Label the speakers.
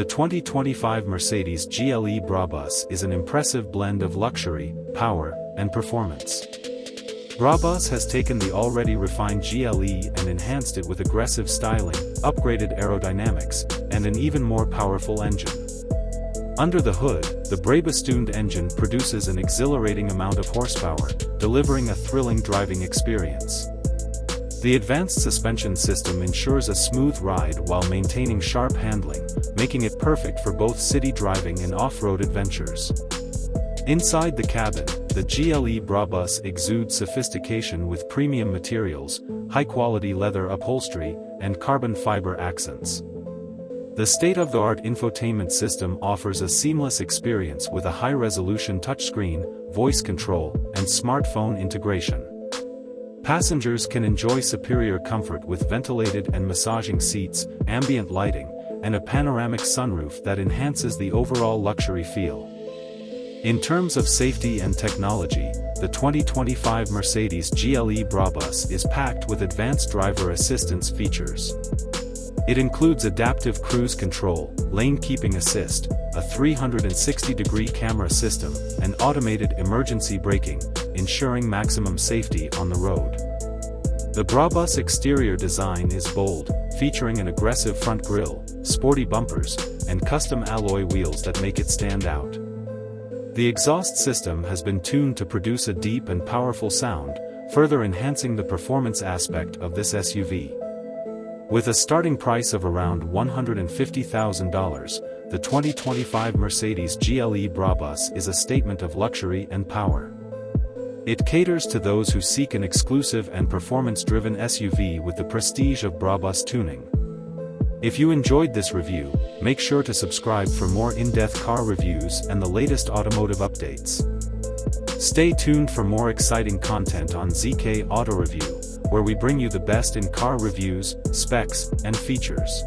Speaker 1: 2025 Mercedes GLE Brabus is an impressive blend of luxury, power, and performance. Brabus has taken the already refined GLE and enhanced it with aggressive styling, upgraded aerodynamics, and an even more powerful engine. Under the hood, the Brabus-tuned engine produces an exhilarating amount of horsepower, delivering a thrilling driving experience. The advanced suspension system ensures a smooth ride while maintaining sharp handling, making it perfect for both city driving and off-road adventures. Inside the cabin, the GLE Brabus exudes sophistication with premium materials, high-quality leather upholstery, and carbon fiber accents. The state-of-the-art infotainment system offers a seamless experience with a high-resolution touchscreen, voice control, and smartphone integration. Passengers can enjoy superior comfort with ventilated and massaging seats, ambient lighting, and a panoramic sunroof that enhances the overall luxury feel. In terms of safety and technology, the 2025 Mercedes GLE Brabus is packed with advanced driver assistance features. It includes adaptive cruise control, lane keeping assist, a 360-degree camera system, and automated emergency braking, ensuring maximum safety on the road. The Brabus exterior design is bold, featuring an aggressive front grille, sporty bumpers, and custom alloy wheels that make it stand out. The exhaust system has been tuned to produce a deep and powerful sound, further enhancing the performance aspect of this SUV. With a starting price of around $150,000, the 2025 Mercedes GLE Brabus is a statement of luxury and power. It caters to those who seek an exclusive and performance-driven SUV with the prestige of Brabus tuning. If you enjoyed this review, make sure to subscribe for more in-depth car reviews and the latest automotive updates. Stay tuned for more exciting content on ZK Auto Review, where we bring you the best in car reviews, specs, and features.